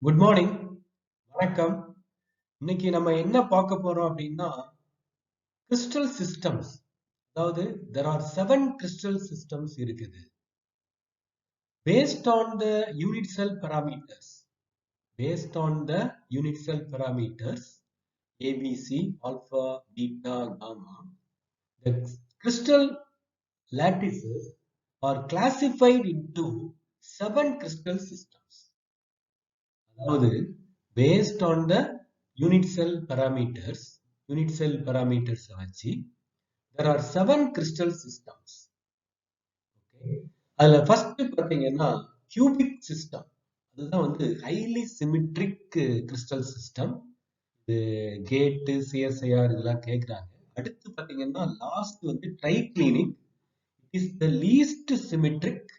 Good morning. வணக்கம். இன்னைக்கு நம்ம என்ன பார்க்க போறோம் அப்படின்னா கிறிஸ்டல் சிஸ்டம்ஸ். அதாவது there are 7 கிறிஸ்டல் சிஸ்டம்ஸ் இருக்குது. based on the unit cell parameters. based on the unit cell parameters ABC, alpha, beta, gamma. The crystal lattices are classified into 7 crystal systems. அதாவது based on the unit cell parameters வச்சு there are 7 crystal systems. Okay. அதுல first பாத்தீங்கன்னா cubic system. அதுதான் highly symmetric crystal system. இது GATE CSIR இதெல்லாம் கேட்குறாங்க. அடுத்து பாத்தீங்கன்னா last triclinic. It is the least symmetric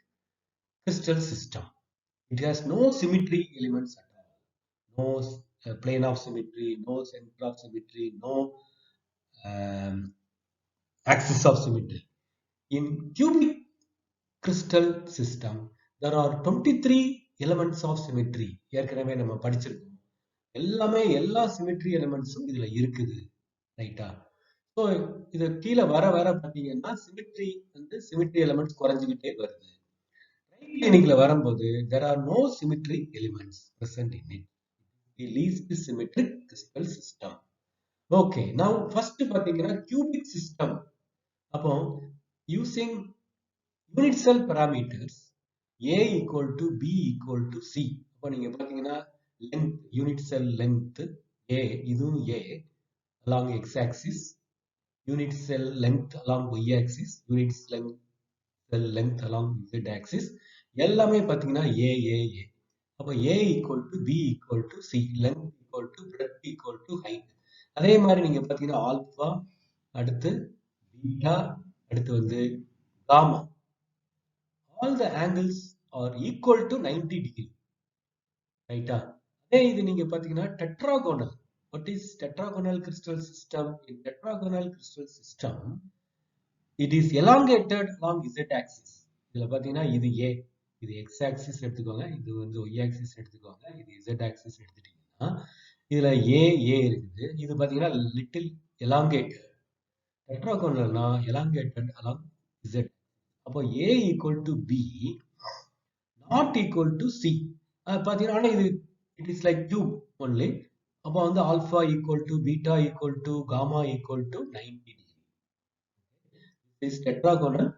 crystal system. It has no symmetry elements at all. No plane of symmetry, no center of symmetry, no axis of symmetry. In cubic crystal system, there are 23 elements of symmetry. ஏற்கனவே நம்ம படிச்சிருக்கோம். எல்லா symmetry எலிமெண்ட்ஸும் இதுல இருக்குது. ரைட்டா? So இது கீழே வர பார்த்தீங்கன்னா சிமெட்ரி எலிமெண்ட்ஸ் குறைஞ்சிக்கிட்டே வருது. ட்ரைக்ளினிக்ல வரும்போது there are no symmetry elements present in it. The least symmetric crystal system. Okay, now first பாத்தீங்கன்னா cubic system. அப்போ using unit cell parameters A equal to B equal to C. அப்போ நீங்க பாத்தீங்கன்னா length, unit cell length A, இதுவும் A along x axis, unit cell length along y axis, unit cell length along z axis, எல்லாமே பாத்தீங்கன்னா A. அப்போ A equal to B equal to C, length equal to breadth equal to height. அதே மாதிரி நீங்க பாத்தீங்கன்னா alpha, அடுத்து beta, அடுத்து gamma. All the angles are equal to 90 degree. ரைட்டா? அதே இது நீங்க பாத்தீங்கன்னா tetragonal. What is tetragonal crystal system? In tetragonal crystal system, it is elongated along z axis. இதுல பாத்தீங்கன்னா இது A, இது x axis எடுத்துக்கோங்க, இது y axis எடுத்துக்கோங்க, இது z axis எடுத்துட்டீங்கன்னா இதுல A இருக்குது. இது பாத்தீங்கன்னா little elongated. டெட்ராகோனல்னா elongated along z. அப்போ A equal to B not equal to C. பாத்தீங்கன்னா இது it is like cube only. அப்போ alpha equal to beta equal to gamma equal to 90 degree. This is tetragonal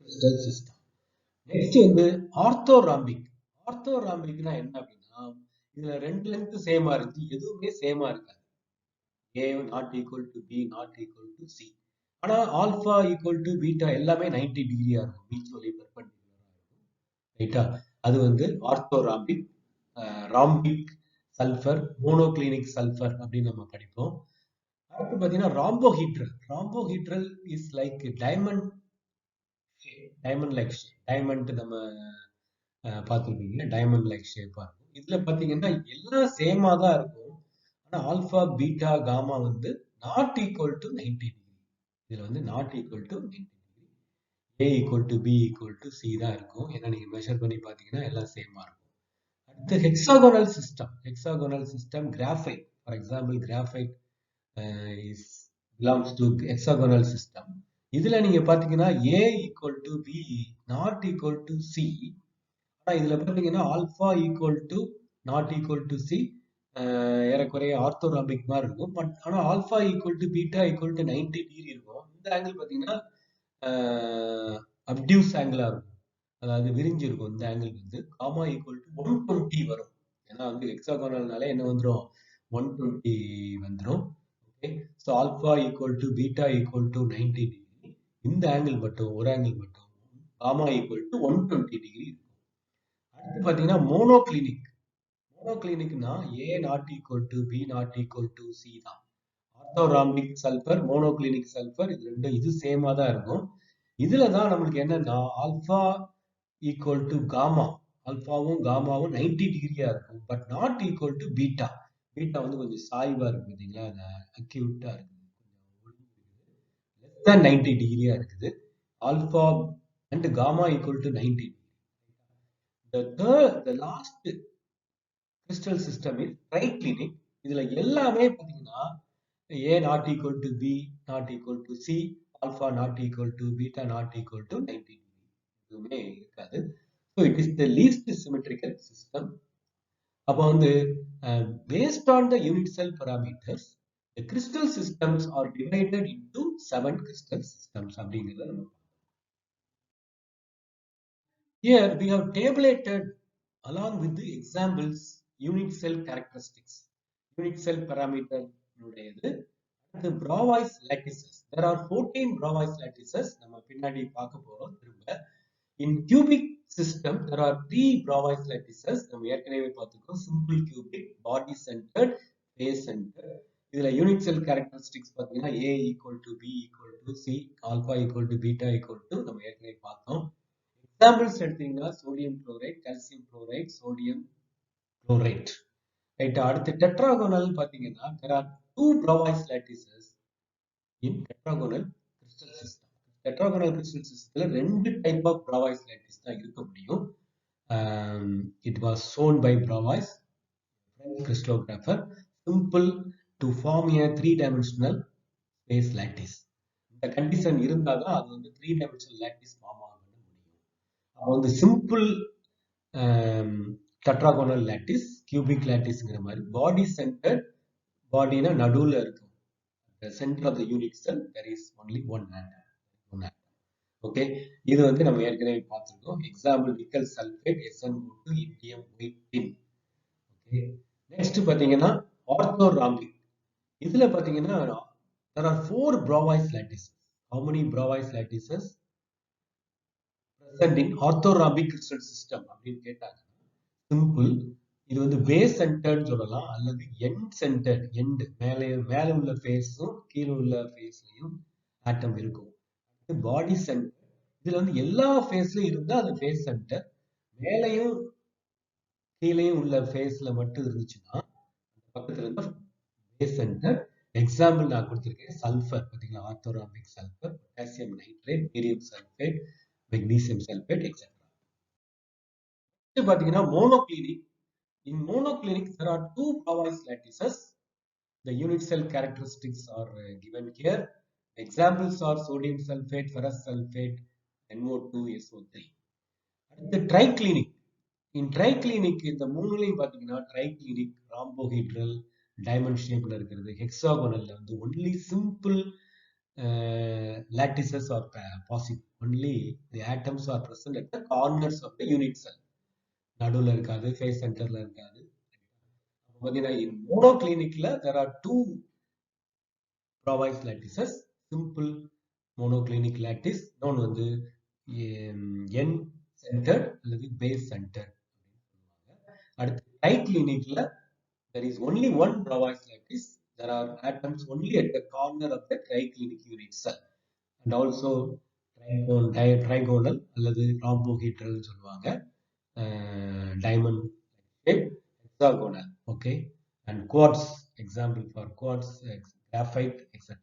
crystal system. Next orthorhombic. ஆர்த்தோராம்பிக்னா என்ன அப்படின்னா இதுல ரெண்டு length சேமா இருக்கு, எதுவுமே சேமா இருக்காது. A not equal to B not equal to C. ஆனா ஆல்பா equal to பீட்டா எல்லாமே 90 டிகிரியா இருக்கும், மியூச்சுவலி பெர்பெண்டிகுலரா இருக்கும். ரைட்டா? அது orthorhombic. Rhombic sulphur, monoclinic sulphur அப்படின்னு நம்ம படிப்போம். அடுத்து பாத்தீங்கன்னா rhombohedral. Rhombohedral is like diamond like shape. Diamond நம்ம பார்த்துருப்பீங்க, டைமண்ட் லைக் ஷேப்பா இருக்கும். இதுல பாத்தீங்கன்னா எல்லாம் சேமா தான் இருக்கும். ஆனா alpha beta gamma not equal to 90 degree. இதுல not equal to 90 degree. A equal to B equal to C தான் இருக்கும். ஏன்னா நீங்க மெஷர் பண்ணி பாத்தீங்கன்னா எல்லாம் சேமா இருக்கும். அடுத்து hexagonal system. Hexagonal system graphite. For example graphite is belongs to hexagonal system. இதுல நீங்க பாத்தீங்கன்னா A equal to B not equal to C. ஆனா இதுல பாத்தீங்கன்னா alpha equal to not equal to C ஏறக்குறைய ஆர்த்தோராம்பிக் மாதிரி இருக்கும். பட் ஆனா alpha equal to beta equal to 90 degree இருக்கும். இந்த ஆங்கிள் பாத்தீங்கன்னா அப்டியூஸ் ஆங்கிளா இருக்கும், அதாவது விரிஞ்சு இருக்கும். இந்த ஆங்கிள் காமா ஈக்குவல் டு 120 வரும். ஏன்னா ஹெக்ஸாகோனல்னால என்ன வந்துடும், 120 வந்துடும். Okay, so alpha equal to beta equal to 90 degree. இந்த ஆங்கிள் மட்டும், ஒரு ஆங்கிள் மட்டும் காமா ஈக்குவல் டு 120 டிகிரி இருக்கும். அடுத்து பாத்தீங்கன்னா மோனோக்ளினிக். மோனோக்ளினிக்னா A not equal to B not equal to C தான். ஆர்த்தோராம்பிக் சல்ஃபர், மோனோக்ளினிக் சல்ஃபர், இது ரெண்டும் இது சேமா தான் இருக்கும். இதுல தான் நம்மளுக்கு என்னன்னா ஆல்பா ஈக்குவல் டு காமா, ஆல்பாவும் காமாவும் 90 டிகிரியா இருக்கும். But not equal to beta. Beta கொஞ்சம் சாய்வா இருக்கு பார்த்தீங்களா, அக்யூட்டா இருக்குது, லெஸ் தேன் 90 டிகிரியா இருக்குது. Alpha and gamma equal to 90 degree. The last crystal system is triclinic. இதுல எல்லாமே பாத்தீங்கன்னா A not equal to B not equal to C, alpha not equal to beta not equal to 90 degree. எதுவுமே இருக்காது. So it is the least symmetrical system. அப்போ வந்து based on the unit cell parameters, the crystal systems are divided into 7 crystal systems அப்படிங்கிறத நம்ம here we have tabulated along with the examples unit cell characteristics, unit cell parameter உடையது. The Bravais lattices, there are 14 Bravais lattices. நம்ம பின்னாடி பார்க்க போறோம் திரும்ப. In cubic system there are 3 Bravais lattices. நம்ம ஏற்கனவே பார்த்துக்கோம். Simple cubic, body centered, face centered. இதுல unit cell characteristics பார்த்தீங்கன்னா A equal to B equal to C, alpha equal to beta equal to நம்ம ஏற்கனவே பார்த்தோம். Examples எடுத்தீங்கன்னா sodium chloride, calcium chloride, sodium chloride. Right, அடுத்து tetragonal பார்த்தீங்கன்னா there are 2 Bravais lattices in tetragonal crystal system. Tetragonal crystal systemல ரெண்டு type of Bravais lattice தான் இருக்க முடியும். It was shown by Bravais, French crystallographer, simple to form a 3-dimensional space lattice. இந்த condition இருந்தாதான் அது வந்து 3-dimensional lattice ஃபார்ம் ஆக முடியும். அப்போ வந்து சிம்பிள் tetragonal lattice, cubic latticeங்கிற மாதிரி body centered, bodyனா நடுவுல இருக்கும். The center of the unit cell there is only one atom. Okay, இது வந்து நம்ம ஏற்கனவே பார்த்திருக்கோம். Example nickel sulfate SnO2 indium white tin. Okay, next பாத்தீங்கன்னா orthorhombic. இதுல பாத்தீங்கன்னா there are 4 Bravais lattices. How many Bravais lattices present in orthorhombic crystal system அப்படின்னு கேட்டாங்க. சிம்பிள், இது வந்து பேஸ் சென்டர்ட் சொல்லலாம் அல்லது எண்ட் சென்டர்ட். எண்ட் மேல உள்ள ஃபேஸும் கீழே உள்ள ஃபேஸ்லயும் ஆட்டம் இருக்கும். பாடி சென்டர், இதுல வந்து எல்லா ஃபேஸ்லயும் இருந்தா அது ஃபேஸ் சென்டர். மேலையும் கீழேயும் உள்ள ஃபேஸ்ல மட்டும் இருந்துச்சுன்னா பக்கத்துல இருந்தா பேஸ் சென்டர். எக்ஸாம்பிள் நான் கொடுத்திருக்கேன். சல்ஃபர் பாத்தீங்களா, orthorhombic sulphur, potassium nitrate, barium sulphate, magnesium sulphate etcetera. பாத்தீங்கன்னா monoclinic. In monoclinic, there are 2 Bravais lattices. The unit cell characteristics are given here. Examples are sodium sulfate, ferrous sulfate, NO2, SO3. The triclinic. In triclinic, இந்த மூணுலையும் பார்த்தீங்கன்னா triclinic, rhombohedral, diamond shapeல இருக்கிறது. hexagonal வந்து only simple lattices are possible. Only the atoms are present at the corners of the unit cell. நடுவுல இருக்காது, face சென்டர்ல இருக்காது. பார்த்தீங்கன்னா மோனோக்ளினிக்ல there are 2 Bravais lattices, simple monoclinic lattice, இன்னொன்று வந்து end centered அல்லது base centered. அடுத்து triclinicல there is only one Bravais lattice. There are atoms only at the corner of the triclinic unit cell, and also trigonal அல்லது rhombohedral சொல்லுவாங்க, diamond shape, hexagonal. Okay, and quartz, example for quartz, graphite, etc.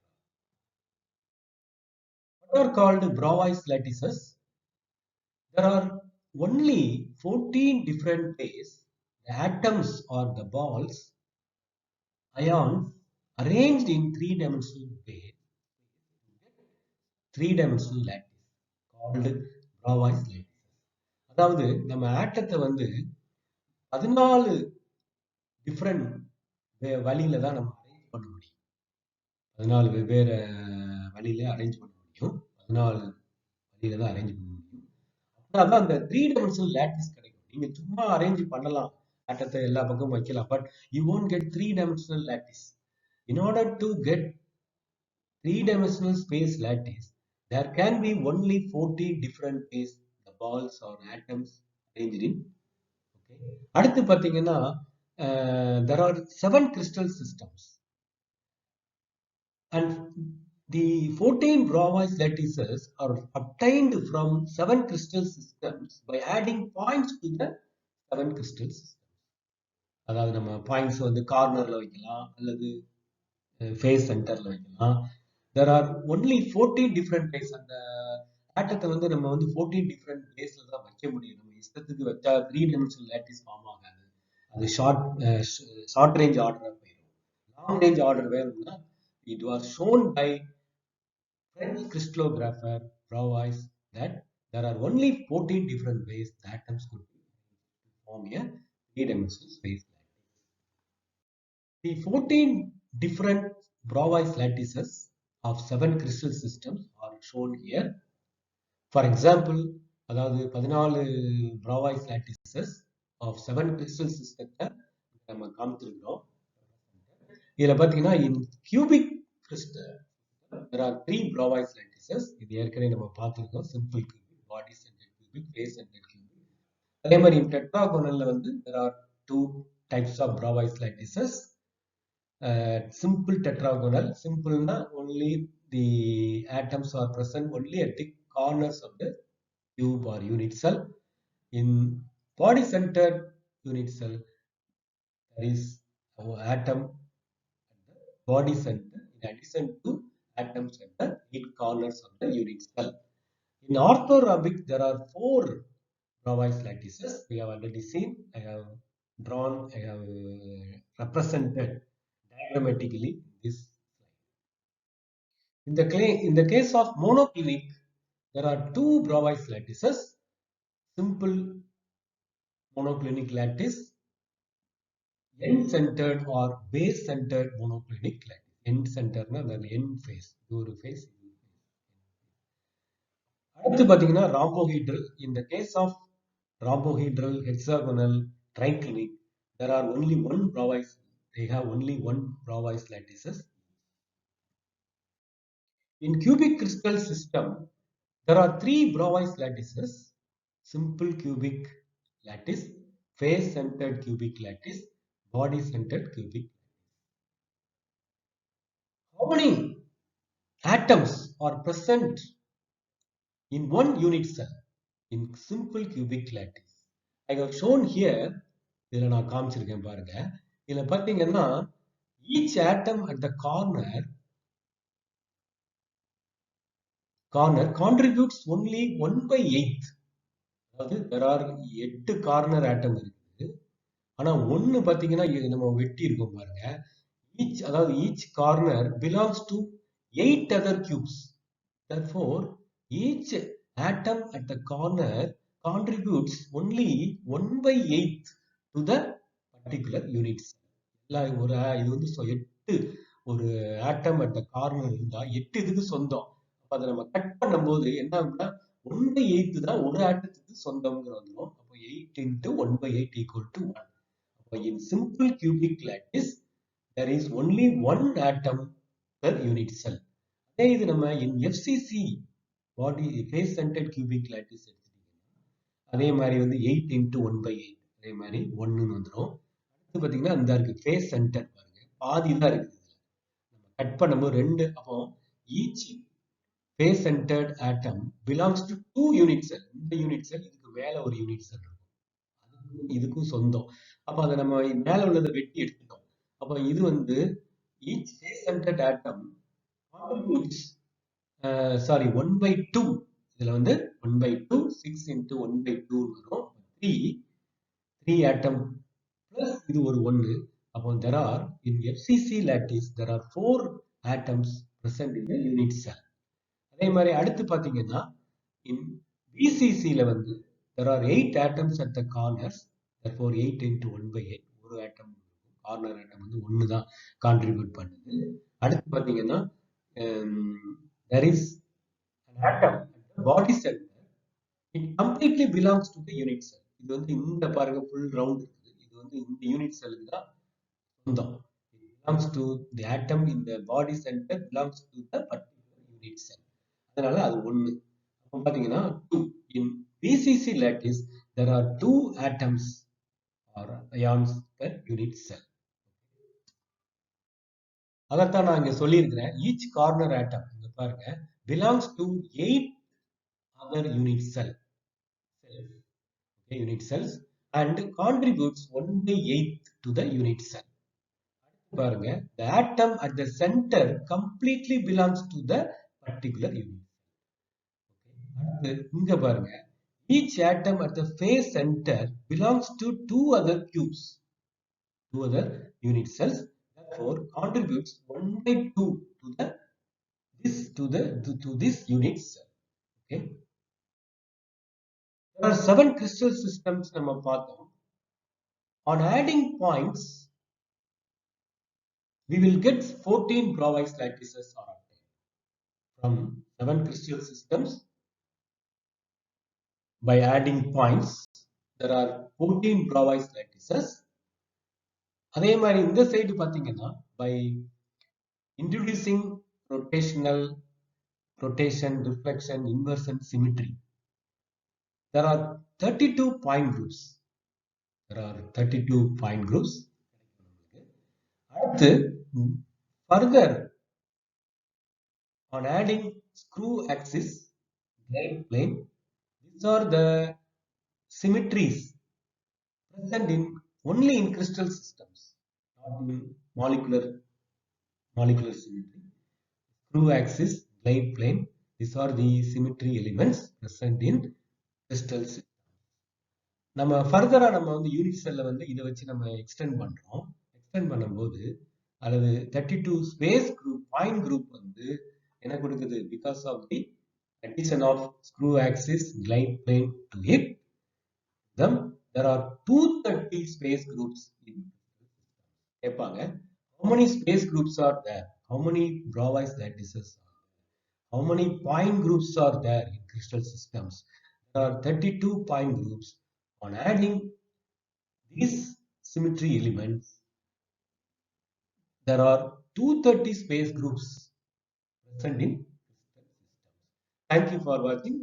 What are called Bravais lattices? There are only 14 different ways the atoms or the balls, ions, arranged in 3-dimensional space, 3-dimensional lattice called Bravais lattices. அதாவது நம்ம ஆட்டத்தை வந்து 14 different வழியில தான் நம்ம arrange பண்ண முடியும். 14 வெவ்வேறு வழியில அரேஞ்ச் பண்ண முடியும். 14 வழியில தான் அரேஞ்ச் பண்ண முடியும். அதான் அந்த 3-dimensional lattice கிடைக்கும். நீங்க சும்மா அரேஞ்ச் பண்ணலாம், ஆட்டத்தை எல்லா பக்கமும் வைக்கலாம், but you won't get 3-dimensional lattice. In order to get 3-dimensional space lattice, there can be only 14 different ways the balls or atoms arranged in. Okay. அடுத்து பாத்தீங்கன்னா there are 7 crystal systems, and the 14 Bravais lattices are obtained from 7 crystal systems by adding points to the 7 crystal systems. அதாவது நம்ம points வந்து கார்னர்ல வைக்கலாம் அல்லது face சென்டர்ல வைக்கலாம். there are only 14 different ways. அந்த ஆட்டத்தை வந்து நம்ம வந்து 14 different waysல தான் வைக்க முடியும். நம்ம இஷ்டத்துக்கு வச்சா 3-dimensional lattice ஃபார்ம் ஆகாது. அது ஷார்ட் ரேஞ்ச் ஆர்டர் போயிடும். லாங் ரேஞ்ச் ஆர்டர் வேணும்னா it was shown by French crystallographer Brouwer that there are only 14 different ways the atoms could form a three-dimensional space. The 14 different Brouwer lattices of 7 crystal systems are shown here. For example, அதாவது 14 Brouwer lattices of 7 crystal systems நம்ம காமிச்சிருக்கிறோம். இதுல பாத்தீங்கன்னா in cubic crystal there are 3 Brouwer lattices. இது ஏற்கனவே நம்ம பார்த்திருக்கோம். simple cubic, body centered cubic, face centered cubic. அதே மாதிரி tetragonal வந்து there are 2 types of Brouwer lattices. Simple tetragonal, simple na only the atoms are present only at the corners of the cube or unit cell. In body centered unit cell there is our atom at the body center in addition to atoms at the 8 corners of the unit cell. In orthorhombic there are 4 Brouwer lattices. We have already seen. I have drawn, I have represented diagrammatically this slide. In the case of monoclinic, there are 2 Brouwer lattices. Simple monoclinic lattice, end-centered or base-centered monoclinic lattice. End-centered na the end face, ஒரு face. அடுத்து பாத்தீங்கன்னா rhombohedral. In the case of rhombohedral, hexagonal, triclinic, there are only one Brouwer. They have only one Brouwer lattices. In cubic crystal system, there are 3 Brouwer lattices: simple cubic lattice, face-centered cubic lattice, body-centered cubic. How many atoms are present in one unit cell in simple cubic lattice? I have shown here. இதில் நான் காமிச்சிருக்கேன் பாருங்க. இதில் பார்த்தீங்கன்னா each atom at the corner contributes only 1/8. அதாவது there are 8 corner ஆட்டம் இருக்குது. ஆனா ஒன்னு பாத்தீங்கன்னா நம்ம வெட்டி இருக்கோம் பாருங்க. each corner belongs to 8 other cubes. Therefore, each atom at the corner contributes only 1/8 to the particular unit cell. இது வந்து 8 ஒரு ஆட்டம் at the corner இருந்தா 8 இதுக்கு சொந்தம். அதை நம்ம கட் பண்ணும்போது என்ன ஆகும்னா 1/8 தான் ஒரு ஆட்டத்துக்கு சொந்தம்ங்கிற வந்துடும். அப்போ 8 into 1/8 equal to 1. அப்போ in simple cubic lattice there is only one atom per unit cell. அதே இது நம்ம in FCC body face centered cubic lattice எடுத்துட்டீங்கன்னா அதே மாதிரி வந்து 8 into 1/8 அதே மாதிரி 1ன்னு வந்துடும். அடுத்து பார்த்தீங்கன்னா இந்த இருக்கு face center பாருங்க, பாதி தான் இருக்குது. நம்ம கட் பண்ணும்போது 2. அப்போ each face centered atom belongs to 2 unit cell. இந்த unit cell இதுக்கு மேல ஒரு unit cell இருக்கும், அதுக்கும் இதுக்கும் சொந்தம். அப்ப அதை நம்ம மேல உள்ளதை வெட்டி எடுத்துட்டோம். அப்ப இது வந்து each face centered atom contributes 1/2. இதுல வந்து 1/2 6 into 1/2 வரும். 3 atom plus இது ஒரு 1. அப்போ there are in FCC lattice there are 4 atoms present in the unit cell. அதே மாதிரி அடுத்து பாத்தீங்கன்னா in BCC ல வந்து there are 8 atoms at the corners. Therefore 8 into 1/8 ஒரு ஆட்டம் கார்னர் ஆட்டம் வந்து 1 தான் கான்ட்ரிபியூட் பண்ணுது. அடுத்து பாத்தீங்கன்னா there is an atom at the body center. It completely belongs to the unit cell. இது வந்து இந்த பாருங்க ஃபுல் ரவுண்ட் இருக்குது. இது வந்து இந்த யூனிட் செல்லுக்கு தான் சொந்தம். It belongs to the atom in the body center belongs to the particular unit cell. அதனால அது 1. அப்ப பாத்தீங்கன்னா 2. In BCC lattice there are 2 atoms or ions per unit cell. அதைத்தான் நான் இங்க சொல்லியிருக்கிறேன். each corner atom இங்க பாருங்க belongs to 8 other unit cells and contributes 1/8 to the unit cell. பாருங்க the atom at the center completely belongs to the particular unit. இங்க பாருங்க each atom at the face center belongs to 2 other cubes. two other unit cells, therefore contributes 1 by 2 to this unit cell. Okay, there are 7 crystal systems நம்ம பார்த்தோம். On adding points we will get 14 Bravais lattices are obtained from 7 crystal systems. By adding points there are 14 Bravais lattices. அதே மாதிரி இந்த side பாத்தீங்கன்னா by introducing rotation, reflection, inversion, symmetry, there are 32 point groups. அடுத்து further on adding screw axis, glide plane, these are the symmetries present in only in crystal systems, not in molecular symmetry. Screw axis, glide plane, these are the symmetry elements present in crystal system. நம்ம ஃபர்தரா நம்ம வந்து unit செல்ல வந்து இதை வச்சு நம்ம extend பண்றோம். எக்ஸ்டெண்ட் பண்ணும்போது அல்லது 32 ஸ்பேஸ் குரூப் பாயிண்ட் குரூப் வந்து என்ன கொடுக்குது? Because of the addition of screw axis, glide plane to it, then there are 230 space groups in கேட்பாங்க. How many space groups are there? How many Bravais lattices are there? How many point groups are there in crystal systems? There are 32 point groups. On adding these symmetry elements, there are 230 space groups present in crystal systems. Thank you for watching.